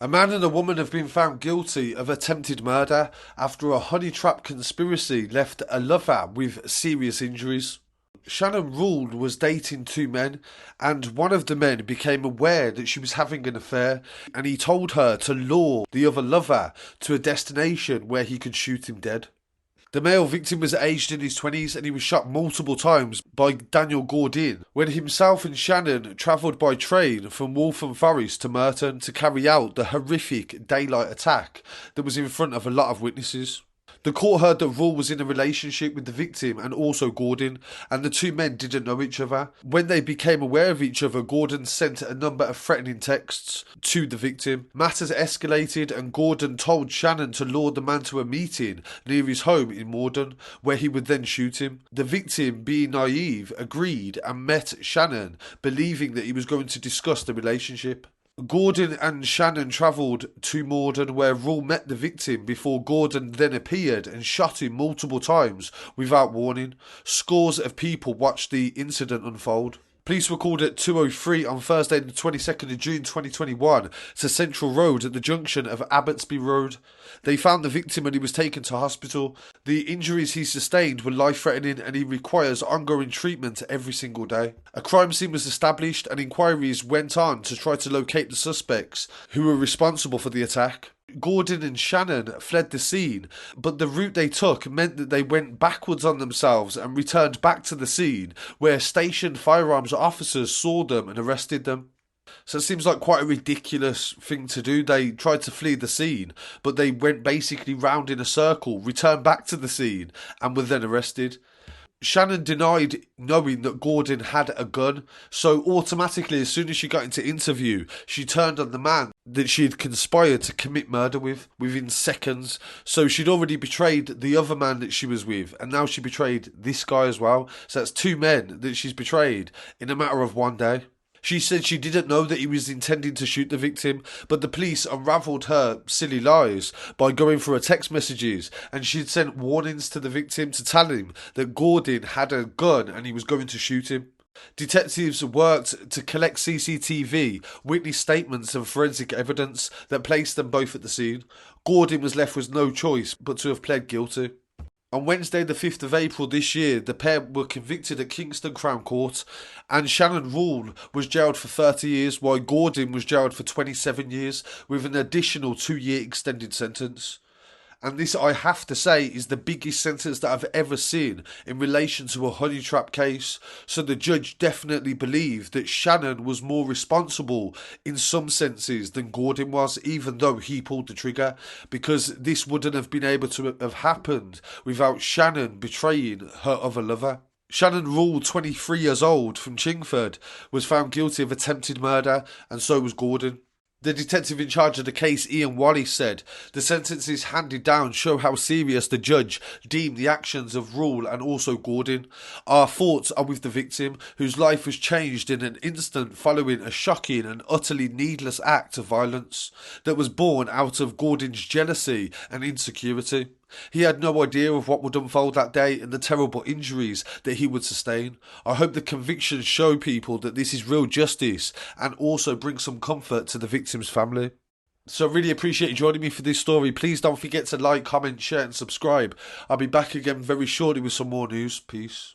A man and a woman have been found guilty of attempted murder after a honey trap conspiracy left a lover with serious injuries. Shannon Rule was dating two men, and one of the men became aware that she was having an affair, and he told her to lure the other lover to a destination where he could shoot him dead. The male victim was aged in his 20s and he was shot multiple times by Daniel Gaudin when himself and Shannon travelled by train from Waltham Forest to Merton to carry out the horrific daylight attack that was in front of a lot of witnesses. The court heard that Rule was in a relationship with the victim and also Gaudin, and the two men didn't know each other. When they became aware of each other, Gaudin sent a number of threatening texts to the victim. Matters escalated and Gaudin told Shannon to lure the man to a meeting near his home in Morden, where he would then shoot him. The victim, being naive, agreed and met Shannon, believing that he was going to discuss the relationship. Gaudin and Shannon travelled to Morden where Rule met the victim before Gaudin then appeared and shot him multiple times without warning. Scores of people watched the incident unfold. Police were called at 2:03 on Thursday the 22nd of June 2021 to Central Road at the junction of Abbotsby Road. They found the victim and he was taken to hospital. The injuries he sustained were life-threatening and he requires ongoing treatment every single day. A crime scene was established and inquiries went on to try to locate the suspects who were responsible for the attack. Gaudin and Shannon fled the scene, but the route they took meant that they went backwards on themselves and returned back to the scene, where stationed firearms officers saw them and arrested them. So it seems like quite a ridiculous thing to do. They tried to flee the scene, but they went basically round in a circle, returned back to the scene, and were then arrested. Shannon denied knowing that Gaudin had a gun, so automatically as soon as she got into interview, she turned on the man that she had conspired to commit murder with within seconds. So she'd already betrayed the other man that she was with, and now she betrayed this guy as well. So that's two men that she's betrayed in a matter of one day. She said she didn't know that he was intending to shoot the victim, but the police unravelled her silly lies by going through her text messages, and she'd sent warnings to the victim to tell him that Gaudin had a gun and he was going to shoot him. Detectives worked to collect CCTV, witness statements and forensic evidence that placed them both at the scene. Gaudin was left with no choice but to have pled guilty. On Wednesday the 5th of April this year, the pair were convicted at Kingston Crown Court, and Shannon Rule was jailed for 30 years while Gaudin was jailed for 27 years with an additional 2-year extended sentence. And this, I have to say, is the biggest sentence that I've ever seen in relation to a honey trap case. So the judge definitely believed that Shannon was more responsible in some senses than Gaudin was, even though he pulled the trigger, because this wouldn't have been able to have happened without Shannon betraying her other lover. Shannon Rule, 23 years old, from Chingford, was found guilty of attempted murder, and so was Gaudin. The detective in charge of the case, Ian Wallace, said the sentences handed down show how serious the judge deemed the actions of Rule and also Gaudin. Our thoughts are with the victim, whose life was changed in an instant following a shocking and utterly needless act of violence that was born out of Gaudin's jealousy and insecurity. He had no idea of what would unfold that day and the terrible injuries that he would sustain. I hope the convictions show people that this is real justice and also bring some comfort to the victim's family. So I really appreciate you joining me for this story. Please don't forget to like, comment, share and subscribe. I'll be back again very shortly with some more news. Peace.